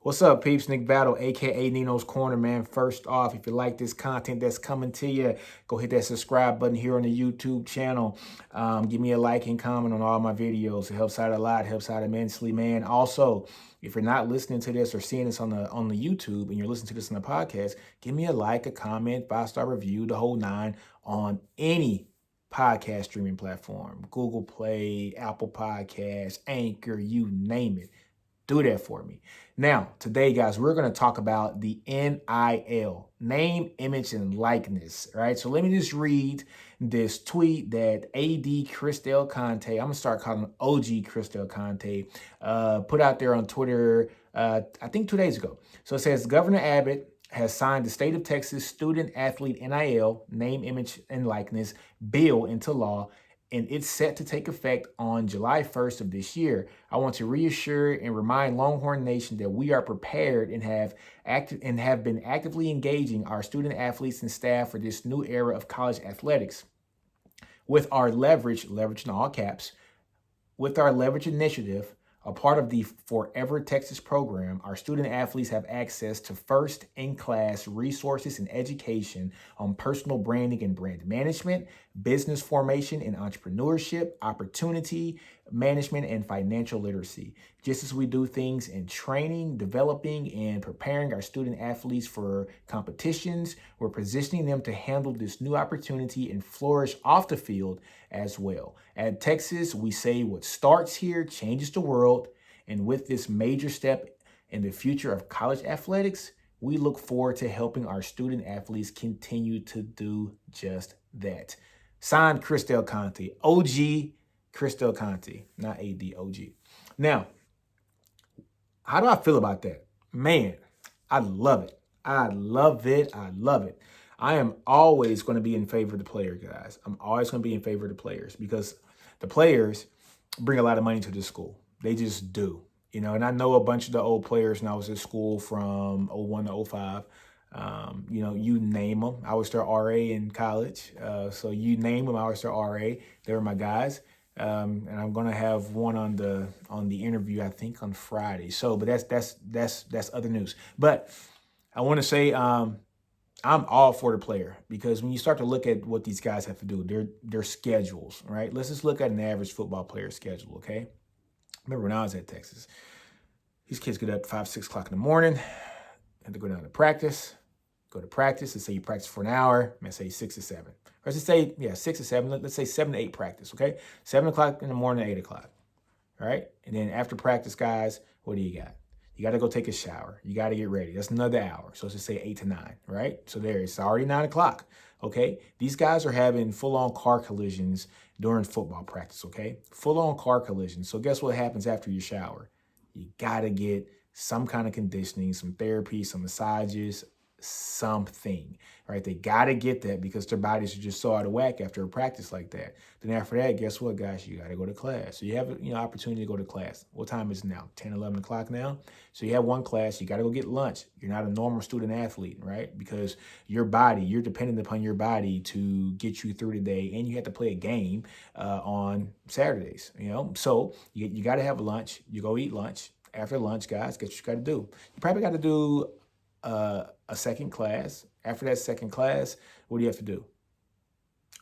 What's up, peeps? Nick Battle, aka NinosCorner, man. First off, if you like this content that's coming to you, go hit that subscribe button here on the YouTube channel. Give me a like and comment on all my videos. It helps out a lot, helps out immensely, man. Also, if you're not listening to this or seeing this on the YouTube and you're listening to this on the podcast, give me a like, a comment, 5-star review, the whole nine on any podcast streaming platform. Google Play, Apple Podcasts, Anchor, you name it. Do that for me. Now, today, guys, we're going to talk about the NIL, name, image, and likeness. All right. So let me just read this tweet that AD Cristel Conte, I'm going to start calling him OG Cristel Conte, put out there on Twitter, I think 2 days ago. So it says Governor Abbott has signed the state of Texas student athlete NIL, name, image, and likeness bill into law, and it's set to take effect on July 1st of this year. I want to reassure and remind Longhorn Nation that we are prepared and have been actively engaging our student athletes and staff for this new era of college athletics. With our leverage in all caps, with our leverage initiative, a part of the Forever Texas program, our student athletes have access to first-in-class resources and education on personal branding and brand management, business formation and entrepreneurship, opportunity management, and financial literacy. Just as we do things in training, developing, and preparing our student athletes for competitions, we're positioning them to handle this new opportunity and flourish off the field as well. At Texas, we say what starts here changes the world. And with this major step in the future of college athletics, we look forward to helping our student athletes continue to do just that. Signed, Cristel Conte, OG Cristel Conte, not AD, OG. Now, how do I feel about that? Man, I love it. I love it. I love it. I am always going to be in favor of the player, guys. I'm always going to be in favor of the players because the players bring a lot of money to this school. They just do. And I know a bunch of the old players when I was at school from 01 to 05. You name them. I was their RA in college. So you name them, I was their RA. They were my guys. And I'm gonna have one on the interview, I think, on Friday. So, but that's other news. But I want to say I'm all for the player because when you start to look at what these guys have to do, their schedules, right? Let's just look at an average football player's schedule, okay? Remember when I was at Texas, these kids get up 5, 6 o'clock in the morning, have to go down to practice, let's say you practice for an hour, let's say 6 to 7. Or let's say, 6 to 7, let's say 7 to 8 practice, okay? 7 o'clock in the morning, 8 o'clock, all right? And then after practice, guys, what do you got? You got to go take a shower. You got to get ready. That's another hour. So let's just say 8 to 9, right? So it's already 9 o'clock, okay? These guys are having full-on car collisions during football practice, okay? Full-on car collisions. So guess what happens after your shower? You got to get some kind of conditioning, some therapy, some massages, something, right? They got to get that because their bodies are just so out of whack after a practice like that. Then after that, guess what, guys? You got to go to class. So you have opportunity to go to class. What time is it now? 10, 11 o'clock now? So you have one class. You got to go get lunch. You're not a normal student athlete, right? Because you're dependent upon your body to get you through the day, and you have to play a game on Saturdays, So you got to have lunch. You go eat lunch. After lunch, guys, guess what you got to do? You probably got to do a second class. After that second class, what do you have to do?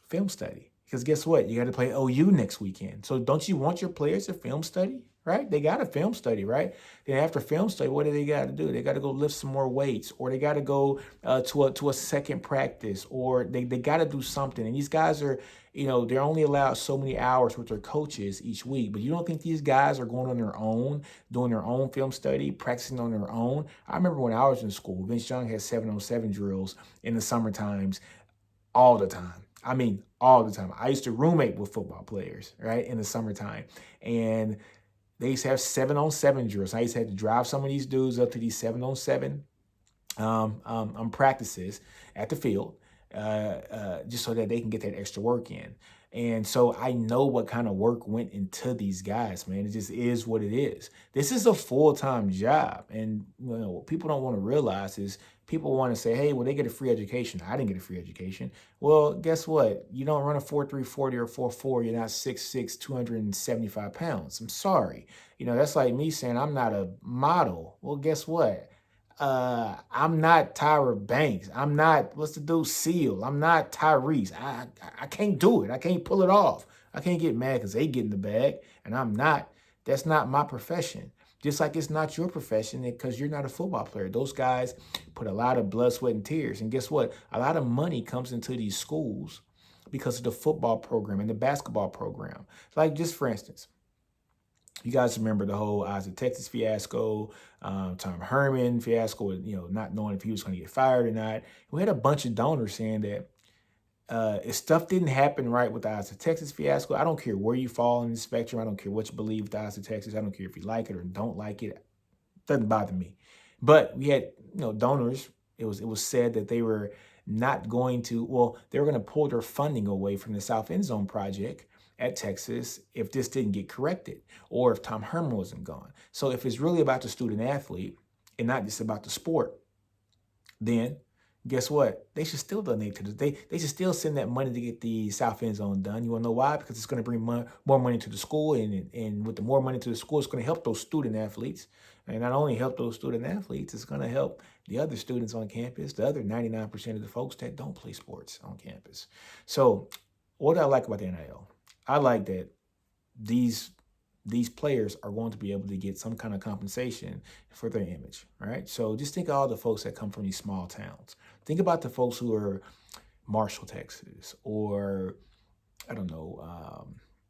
Film study. Because guess what? You got to play OU next weekend. So don't you want your players to film study, right? They got to film study, right? Then after film study, what do they got to do? They got to go lift some more weights, or they got to go to a second practice, or they got to do something. And these guys are, they're only allowed so many hours with their coaches each week. But you don't think these guys are going on their own, doing their own film study, practicing on their own? I remember when I was in school, Vince Young had 7-on-7 drills in the summer times all the time. I mean, all the time. I used to roommate with football players, right, in the summertime. And they used to have 7-on-7 drills. I used to have to drive some of these dudes up to these 7-on-7 practices at the field just so that they can get that extra work in. And so I know what kind of work went into these guys, man. It just is what it is. This is a full-time job. And what people don't want to realize is people want to say, hey, well, they get a free education. I didn't get a free education. Well, guess what? You don't run a 4.340 or 4.4. You're not 6'6", 275 pounds. I'm sorry. That's like me saying I'm not a model. Well, guess what? I'm not Tyra Banks. I'm not, what's the dude, Seal. I'm not Tyrese. I can't do it. I can't pull it off. I can't get mad because they get in the bag and I'm not. That's not my profession. Just like it's not your profession because you're not a football player. Those guys put a lot of blood, sweat, and tears. And guess what? A lot of money comes into these schools because of the football program and the basketball program. Like, just for instance, you guys remember the whole Isaac Texas fiasco, Tom Herman fiasco, not knowing if he was going to get fired or not. We had a bunch of donors saying that if stuff didn't happen right with the Isaac Texas fiasco, I don't care where you fall in the spectrum. I don't care what you believe with Isaac Texas. I don't care if you like it or don't like it. It doesn't bother me. But we had, donors. It was said that they were not going to, they were going to pull their funding away from the South End Zone project at Texas if this didn't get corrected or if Tom Herman wasn't gone. So if it's really about the student athlete and not just about the sport, then guess what? They should still donate to this. They should still send that money to get the South End Zone done. You want to know why? Because it's going to bring more money to the school. And with the more money to the school, it's going to help those student athletes. And not only help those student athletes, it's going to help the other students on campus, the other 99% of the folks that don't play sports on campus. So what I like about the NIL, I like that these players are going to be able to get some kind of compensation for their image, right? So just think of all the folks that come from these small towns. Think about the folks who are Marshall, Texas, or I don't know,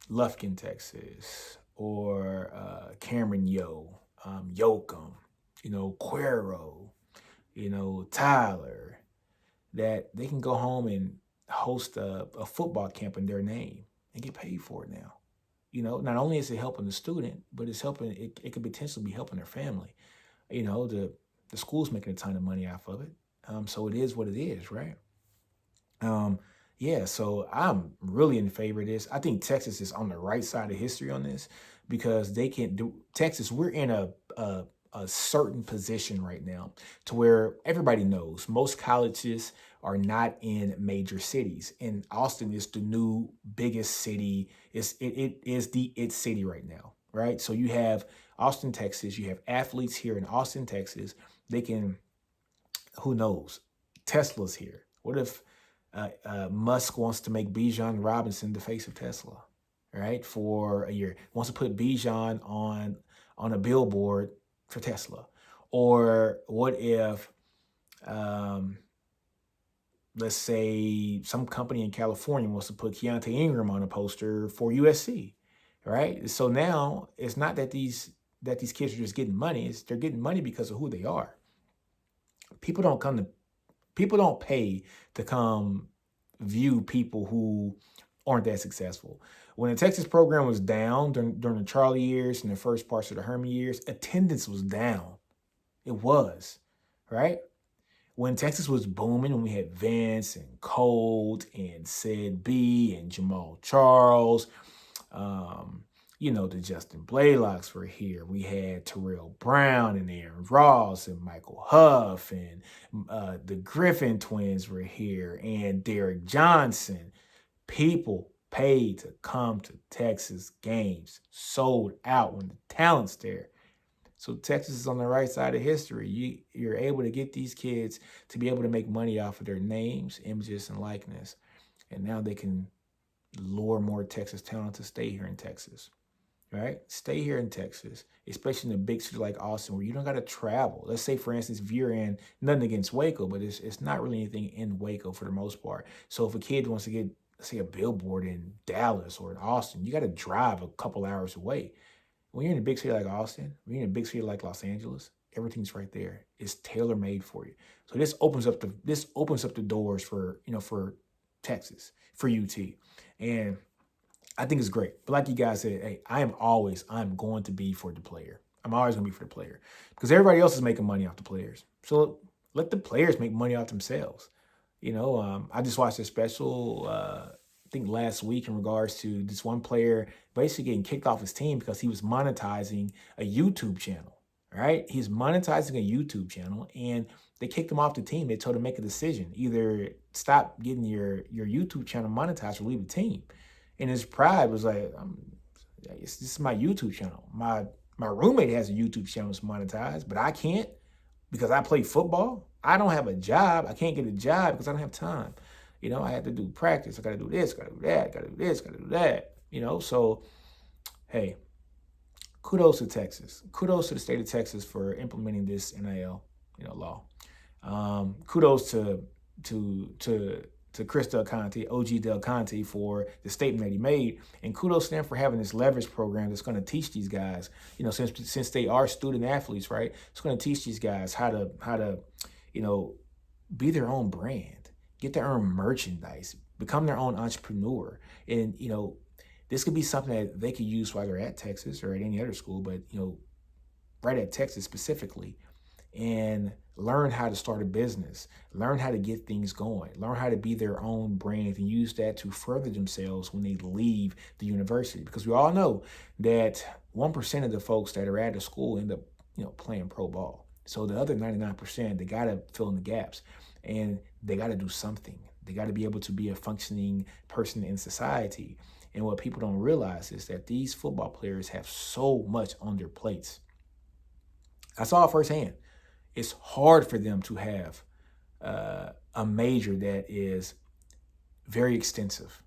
Lufkin, Texas, or Cameron Yoakum, Cuero, Tyler, that they can go home and host a football camp in their name and get paid for it now. Not only is it helping the student, but it's helping, it could potentially be helping their family. The school's making a ton of money off of it. So it is what it is, right? Yeah, so I'm really in favor of this. I think Texas is on the right side of history on this because they can do, Texas, we're in a certain position right now to where everybody knows most colleges are not in major cities. And Austin is the new biggest city. It is the city right now, right? So you have Austin, Texas. You have athletes here in Austin, Texas. They can, who knows? Tesla's here. What if Musk wants to make Bijan Robinson the face of Tesla, right? For a year, wants to put Bijan on a billboard for Tesla. Or what if, let's say some company in California wants to put Keontae Ingram on a poster for USC, right? So now it's not that these kids are just getting money. They're getting money because of who they are. People don't pay to come view people who aren't that successful. When the Texas program was down during the Charlie years and the first parts of the Herman years, attendance was down. It was, right? When Texas was booming, when we had Vince and Colt and Sid B and Jamal Charles, the Justin Blaylocks were here. We had Terrell Brown and Aaron Ross and Michael Huff and the Griffin twins were here and Derek Johnson. People paid to come to Texas games, sold out when the talent's there. So Texas is on the right side of history. You're able to get these kids to be able to make money off of their names, images, and likeness. And now they can lure more Texas talent to stay here in Texas, right? Stay here in Texas, especially in a big city like Austin where you don't got to travel. Let's say, for instance, if you're in, nothing against Waco, but it's not really anything in Waco for the most part. So if a kid wants to get, let's say, a billboard in Dallas or in Austin, you got to drive a couple hours away. When you're in a big city like Austin, when you're in a big city like Los Angeles, everything's right there. It's tailor-made for you. So this opens up the doors for Texas, for UT. And I think it's great. But like you guys said, hey, I'm going to be for the player. I'm always going to be for the player because everybody else is making money off the players. So let the players make money off themselves. I just watched a special think last week, in regards to this one player basically getting kicked off his team because he was monetizing a YouTube channel, right? He's monetizing a YouTube channel, and they kicked him off the team. They told him to make a decision: either stop getting your YouTube channel monetized or leave the team. And his pride was like, this is my YouTube channel. My roommate has a YouTube channel that's monetized, but I can't because I play football. I don't have a job. I can't get a job because I don't have time. I have to do practice. I got to do this, got to do that, got to do this, got to do that. So, hey, kudos to Texas. Kudos to the state of Texas for implementing this NIL, law. Kudos to Chris Del Conte, OG Del Conte, for the statement that he made, and kudos to them for having this leverage program that's going to teach these guys, since they are student athletes, right? It's going to teach these guys how to, be their own brand, get their own merchandise, become their own entrepreneur, and this could be something that they could use while they're at Texas or at any other school, but right at Texas specifically, and learn how to start a business, learn how to get things going, learn how to be their own brand, and use that to further themselves when they leave the university. Because we all know that 1% of the folks that are at the school end up, playing pro ball. So the other 99%, they got to fill in the gaps, and they got to do something. They got to be able to be a functioning person in society. And what people don't realize is that these football players have so much on their plates. I saw it firsthand. It's hard for them to have a major that is very extensive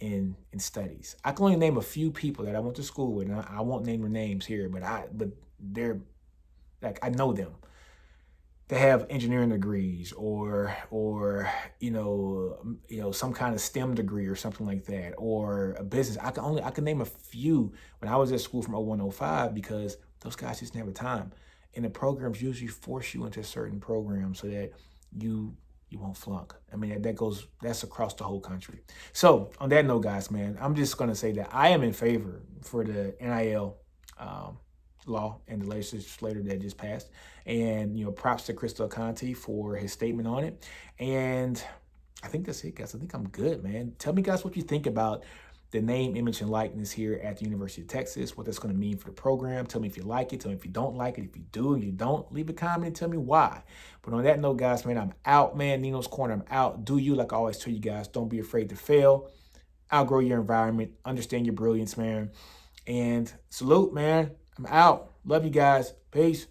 in studies. I can only name a few people that I went to school with, and I won't name their names here, but they're like, I know them. They have engineering degrees or some kind of STEM degree or something like that, or a business. I can name a few when I was at school from 01-05, because those guys just didn't have time. And the programs usually force you into certain programs so that you won't flunk. I mean, that's across the whole country. So on that note, guys, man, I'm just going to say that I am in favor for the NIL law and the legislature that just passed. And, props to Chris Del Conte for his statement on it. And I think that's it, guys. I think I'm good, man. Tell me, guys, what you think about the name, image, and likeness here at the University of Texas, what that's going to mean for the program. Tell me if you like it. Tell me if you don't like it. If you do and you don't, leave a comment and tell me why. But on that note, guys, man, I'm out, man. Nino's Corner, I'm out. Do you, like I always tell you guys, don't be afraid to fail. Outgrow your environment. Understand your brilliance, man. And salute, man. I'm out. Love you guys. Peace.